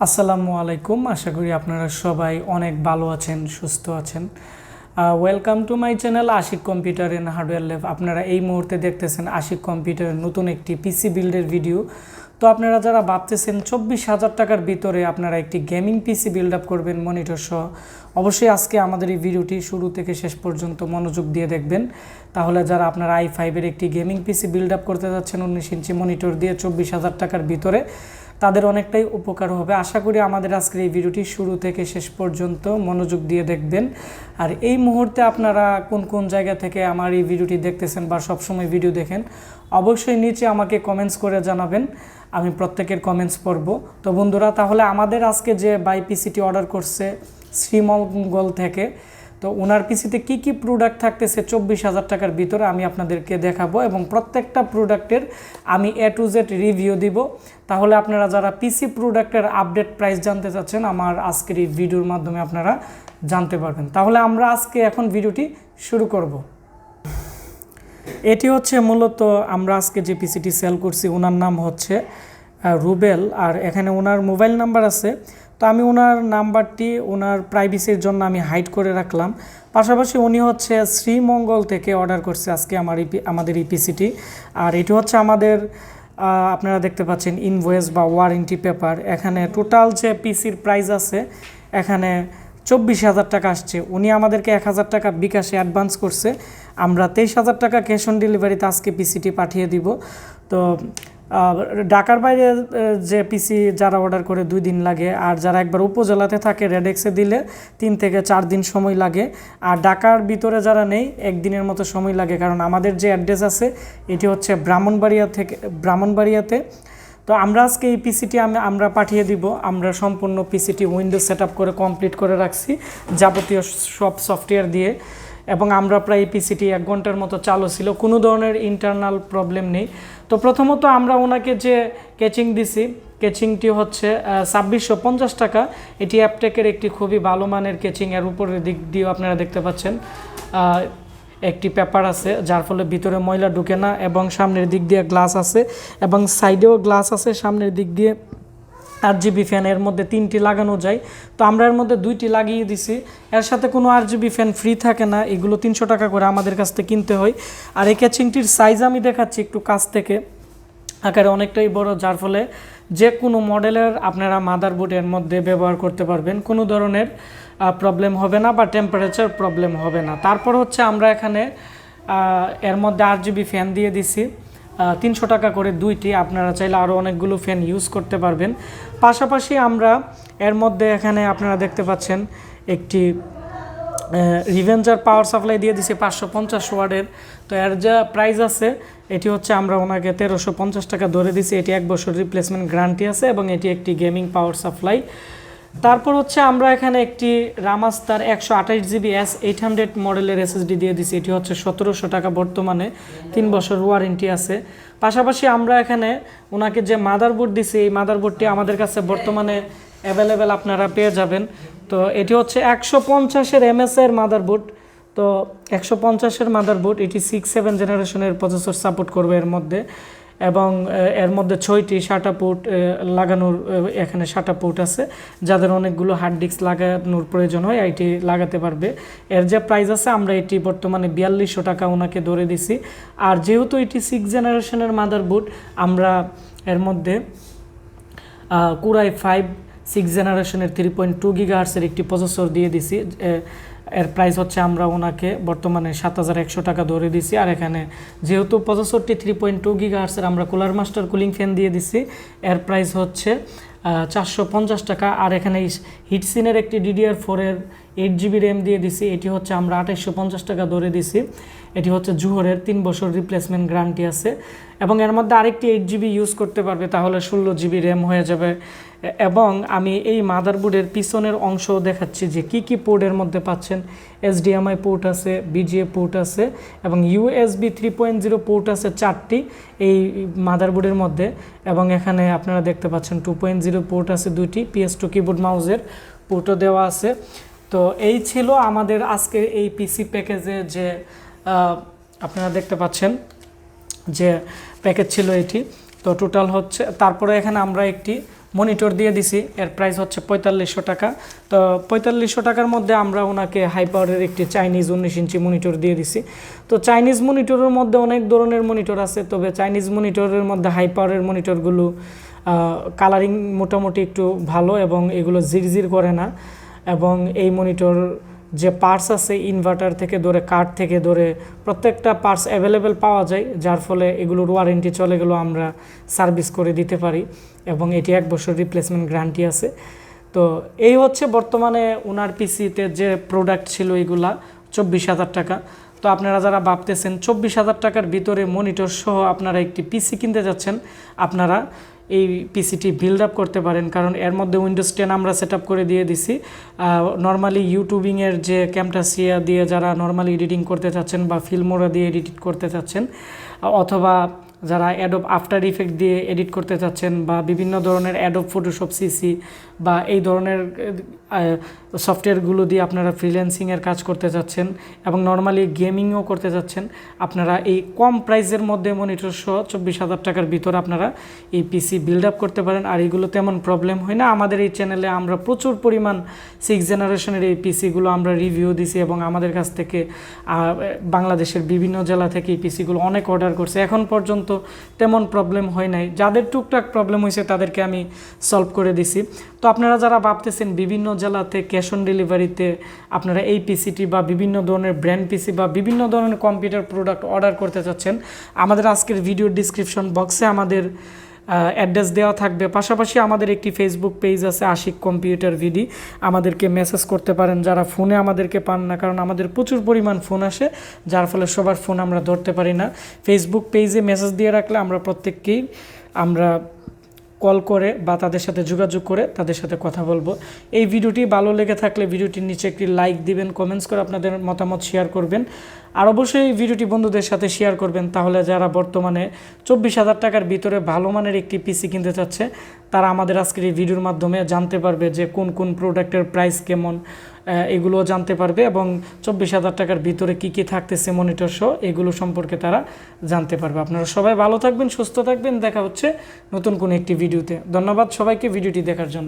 আসসালামু আলাইকুম। আশা করি আপনারা সবাই অনেক ভালো আছেন, সুস্থ আছেন। Welcome to my channel Ashik computer and hardware lab. আপনারা এই মুহূর্তে দেখতেছেন আশিক কম্পিউটারের নতুন একটি পিসি বিল্ডের ভিডিও। তো আপনারা যারা ভাবতেছেন 24,000 টাকার ভিতরে আপনারা একটি গেমিং পিসি বিল্ড আপ করবেন মনিটর সহ, অবশ্যই আজকে আমাদের এই ভিডিওটি শুরু থেকে শেষ পর্যন্ত মনোযোগ দিয়ে দেখবেন। তাহলে যারা আপনারা i5-এর একটি গেমিং পিসি বিল্ড আপ করতে যাচ্ছেন 19 ইঞ্চি মনিটর দিয়ে 24,000 টাকার ভিতরে, তাদের অনেকটাই উপকার হবে। আশা করি আমাদের আজকের এই ভিডিওটি শুরু থেকে শেষ পর্যন্ত মনোযোগ দিয়ে দেখবেন। আর এই মুহূর্তে আপনারা কোন কোন জায়গা থেকে আমার এই ভিডিওটি দেখতেছেন বা সবসময় ভিডিও দেখেন, অবশ্যই নিচে আমাকে কমেন্টস করে জানাবেন, আমি প্রত্যেকের কমেন্টস পড়ব। তো বন্ধুরা, তাহলে আমাদের আজকে যে বাই পিসিটি অর্ডার করছে শ্রীমঙ্গল থেকে, তো ওনার পিসিতে কি কি প্রোডাক্ট থাকতেছে 24,000 টাকার ভিতরে আমি আপনাদেরকে দেখাবো এবং প্রত্যেকটা প্রোডাক্টের আমি A to Z রিভিউ দিব। তাহলে আপনারা যারা পিসি প্রোডাক্টের আপডেট প্রাইস জানতে চাচ্ছেন, আমার আজকের এই ভিডিওর মাধ্যমে আপনারা জানতে পারবেন। তাহলে আমরা আজকে এখন ভিডিওটি শুরু করব। এটি হচ্ছে মূলত আমরা আজকে যে পিসিটি সেল করছি, ওনার নাম হচ্ছে রুবেল, আর এখানে ওনার মোবাইল নাম্বার আছে। তো আমি ওনার নাম্বারটি ওনার প্রাইভেসির জন্য আমি হাইড করে রাখলাম। পাশাপাশি উনি হচ্ছে শ্রীমঙ্গল থেকে অর্ডার করছে আজকে আমাদের এই পিসিটি। আর এটি হচ্ছে আমাদের আপনারা দেখতে পাচ্ছেন ইনভয়েস বা ওয়ারেন্টি পেপার। এখানে টোটাল যে পিসির প্রাইস আছে এখানে 24,000 টাকা আসছে। উনি আমাদেরকে 1,000 টাকা বিকাশে অ্যাডভান্স করছে, আমরা 23,000 টাকা ক্যাশ অন ডেলিভারিতে আজকে পিসিটি পাঠিয়ে দিব। তো ঢাকার বাইরে যে পিসি যারা অর্ডার করে 2 দিন লাগে, আর যারা একবার উপজেলাতে থাকে রেডেক্সে দিলে 3 থেকে 4 দিন সময় লাগে, আর ঢাকার ভিতরে যারা নেই 1 দিনের মতো সময় লাগে। কারণ আমাদের যে অ্যাড্রেস আছে এটি হচ্ছে ব্রাহ্মণবাড়িয়াতে। তো আমরা আজকে এই পিসিটি আমরা পাঠিয়ে দিব। আমরা সম্পূর্ণ পিসিটি উইন্ডোজ সেট আপ করে কমপ্লিট করে রাখছি যাবতীয় সব সফটওয়্যার দিয়ে, এবং আমরা প্রায় এই পিসিটি 1 ঘন্টার মতো চালু ছিল, কোনো ধরনের ইন্টারনাল প্রবলেম নেই। তো প্রথমত আমরা ওনাকে যে কেচিং দিছি, কেচিংটি হচ্ছে 2,650 টাকা। এটি অ্যাপটেকের একটি খুবই ভালো মানের কেচিং। এর উপরের দিক দিয়েও আপনারা দেখতে পাচ্ছেন একটি পেপার আছে, যার ফলে ভিতরে ময়লা ঢুকে না, এবং সামনের দিক দিয়ে গ্লাস আছে এবং সাইডেও গ্লাস আছে। সামনের দিক দিয়ে RGB ফ্যান এর মধ্যে 3টি লাগানো যায়, তো আমরা এর মধ্যে 2টি লাগিয়ে দিছি। এর সাথে কোনো RGB ফ্যান ফ্রি থাকে না, এগুলো 300 টাকা করে আমাদের কাছ থেকে কিনতে হয়। আর এই ক্যাচিংটির সাইজ আমি দেখাচ্ছি একটু কাছ থেকে, আকারে অনেকটাই বড়, যার ফলে যে কোনো মডেলের আপনারা মাদারবোর্ড এর মধ্যে ব্যবহার করতে পারবেন, কোনো ধরনের প্রবলেম হবে না বা টেম্পারেচার প্রবলেম হবে না। তারপর হচ্ছে আমরা এখানে এর মধ্যে RGB ফ্যান দিয়ে দিছি 300 টাকা করে 2টি, আপনারা চাইলে আরও অনেকগুলো ফ্যান ইউজ করতে পারবেন। পাশাপাশি আমরা এর মধ্যে এখানে আপনারা দেখতে পাচ্ছেন একটি রিভেঞ্জার পাওয়ার সাপ্লাই দিয়ে দিছি 550 ওয়াটের। তো এর যা প্রাইস আছে এটি হচ্ছে আমরা ওনাকে 1,350 টাকা ধরে দিছি। এটি 1 বছর রিপ্লেসমেন্ট গ্যারান্টি আছে এবং এটি একটি গেমিং পাওয়ার সাপ্লাই। তারপর হচ্ছে আমরা এখানে একটি রামাস্টার 128GB S800 মডেলের SSD দিয়ে দিছি। এটি হচ্ছে 1,700 টাকা, বর্তমানে 3 বছর ওয়ারেন্টি আছে। পাশাপাশি আমরা এখানে ওনাকে যে মাদারবোর্ড দিছি, এই মাদারবোর্ডটি আমাদের কাছে বর্তমানে অ্যাভেলেবেল আপনারা পেয়ে যাবেন। তো এটি হচ্ছে 150-এর MS-এর মাদারবোর্ড। তো 150-এর মাদারবোর্ড, এটি 6-7 জেনারেশনের প্রসেসর সাপোর্ট করবে এর মধ্যে, এবং এর মধ্যে 6টি SATA পোর্ট লাগানোর, এখানে SATA পোর্ট আছে। যাদের অনেকগুলো হার্ড ডিস্ক লাগানোর প্রয়োজন হয় এটি লাগাতে পারবে। এর যে প্রাইস আছে আমরা এটি বর্তমানে 4,200 টাকা ওনাকে ধরে দিছি। আর যেহেতু এটি 6 জেনারেশনের মাদারবোর্ড, আমরা এর মধ্যে Core i5 6 জেনারেশনের 3.2 GHz-এর একটি প্রসেসর দিয়ে দিছি। এর প্রাইস হচ্ছে আমরা ওনাকে বর্তমানে 7,100 টাকা ধরে দিছি। আর এখানে যেহেতু প্রসেসরটি 3.2 GHz-এর, আমরা কুলার মাস্টার কুলিং ফ্যান দিয়ে দিছি। এর প্রাইস হচ্ছে 450 টাকা। আর এখানে হিটসিনের একটি DDR4-এর 8GB র্যাম দিয়ে দিছি। এটি হচ্ছে আমরা 2,850 টাকা ধরে দিছি। এটি হচ্ছে জুহরের 3 বছর রিপ্লেসমেন্ট গ্যারান্টি আছে, এবং এর মধ্যে আরেকটি 8GB ইউজ করতে পারবে, তাহলে 16GB র্যাম হয়ে যাবে। এবং আমি এই মাদারবোর্ডের পিছনের অংশ দেখাচ্ছি যে কি কি পোর্টের মধ্যে পাচ্ছেন। HDMI পোর্ট আছে, BGA পোর্ট আছে, এবং USB 3.0 পোর্ট আছে 4টি এই মাদারবোর্ডের মধ্যে, এবং এখানে আপনারা দেখতে পাচ্ছেন 2.0 পোর্ট আছে 2টি, PS2 কিবোর্ড মাউসের পোর্টও দেওয়া আছে। তো এই ছিল আমাদের আজকের এই পিসি প্যাকেজে যে আপনারা দেখতে পাচ্ছেন যে প্যাকেজ ছিল এটি। তো টোটাল হচ্ছে, তারপরে এখানে আমরা একটি মনিটর দিয়ে দিছি, এর প্রাইস হচ্ছে 4500 টাকা। তো 4500 টাকার মধ্যে আমরা ওনাকে হাই পাওয়ারের একটি চাইনিজ 19 ইঞ্চি মনিটর দিয়ে দিছি। তো চাইনিজ মনিটরের মধ্যে অনেক ধরনের মনিটর আছে, তবে চাইনিজ মনিটরের মধ্যে হাই পাওয়ারের মনিটরগুলো কালারিং মোটামুটি একটু ভালো এবং এগুলো জিরজির করে না। এবং এই মনিটর যে পার্টস আছে ইনভার্টার থেকে ধরে কার্ড থেকে ধরে প্রত্যেকটা পার্টস অ্যাভেলেবেল পাওয়া যায়, যার ফলে এগুলোর ওয়ারেন্টি চলে গেলেও আমরা সার্ভিস করে দিতে পারি এবং এটি 1 বছর রিপ্লেসমেন্ট গ্যারান্টি আছে। তো এই হচ্ছে বর্তমানে ওনার পিসিতে যে প্রোডাক্ট ছিল এগুলা 24,000 টাকা। তো আপনারা যারা ভাবতেছেন 24,000 টাকার ভিতরে মনিটর সহ আপনারা একটি পিসি কিনতে যাচ্ছেন, আপনারা এই পিসিটি বিল্ড আপ করতে পারেন, কারণ এর মধ্যে উইন্ডোজ 10 আমরা সেট আপ করে দিয়ে দিছি। নর্মালি ইউটিউবিংয়ের যে ক্যামটাসিয়া দিয়ে যারা নর্মালি এডিটিং করতে চাচ্ছেন বা ফিল্মোরা দিয়ে এডিট করতে চাচ্ছেন, অথবা যারা অ্যাডোব আফটার ইফেক্ট দিয়ে এডিট করতে চাচ্ছেন বা বিভিন্ন ধরনের অ্যাডোব ফটোশপ সিসি বা এই ধরনের সফটওয়্যারগুলো দিয়ে আপনারা ফ্রিল্যান্সিংয়ের কাজ করতে চাচ্ছেন এবং নর্মালি গেমিংও করতে চাচ্ছেন, আপনারা এই কম প্রাইসের মধ্যে মনিটর সহ 24,000 টাকার ভিতরে আপনারা এই পিসি বিল্ড আপ করতে পারেন। আর এগুলো তেমন প্রবলেম হয় না। আমাদের এই চ্যানেলে আমরা প্রচুর পরিমাণ 6th জেনারেশনের এই পিসিগুলো আমরা রিভিউ দিছি এবং আমাদের কাছ থেকে বাংলাদেশের বিভিন্ন জেলা থেকে এই পিসিগুলো অনেক অর্ডার করছে, এখন পর্যন্ত তেমন প্রবলেম হয় নাই। যাদের টুকটাক প্রবলেম হয়েছে তাদেরকে আমি সলভ করে দিছি। তো আপনারা যারা ভাবতেছেন বিভিন্ন জেলাতে ক্যাশ অন ডেলিভারিতে আপনারা এই পিসিটি বা বিভিন্ন ধরনের ব্র্যান্ড পিসি বা বিভিন্ন ধরনের কম্পিউটার প্রোডাক্ট অর্ডার করতে চাচ্ছেন, আমাদের আজকের ভিডিওর ডিসক্রিপশন বক্সে আমাদের অ্যাড্রেস দেওয়া থাকবে। পাশাপাশি আমাদের একটি ফেসবুক পেজ আছে আশিক কম্পিউটার ভিডি, আমাদেরকে মেসেজ করতে পারেন যারা ফোনে আমাদেরকে পান না, কারণ আমাদের প্রচুর পরিমাণ ফোন আসে, যার ফলে সবার ফোন আমরা ধরতে পারি না। ফেসবুক পেজে মেসেজ দিয়ে রাখলে আমরা প্রত্যেককেই আমরা কল করে বা তাদের সাথে যোগাযোগ করে তাদের সাথে কথা বলবো। এই ভিডিওটি ভালো লেগে থাকলে ভিডিওটির নিচে একটি লাইক দিবেন, কমেন্টস করে আপনাদের মতামত শেয়ার করবেন, আর অবশ্যই এই ভিডিওটি বন্ধুদের সাথে শেয়ার করবেন। তাহলে যারা বর্তমানে 24,000 টাকার ভিতরে ভালো মানের একটি পিসি কিনতে চাচ্ছে, তারা আমাদের আজকের এই ভিডিওর মাধ্যমে জানতে পারবে যে কোন কোন প্রোডাক্টের প্রাইস কেমন, এগুলো জানতে পারবে এবং 24,000 টাকার ভিতরে কী কী থাকতেছে মনিটর সহ এগুলো সম্পর্কে তারা জানতে পারবে। আপনারা সবাই ভালো থাকবেন, সুস্থ থাকবেন, দেখা হচ্ছে নতুন কোনো একটি ভিডিওতে। ধন্যবাদ সবাইকে ভিডিওটি দেখার জন্য।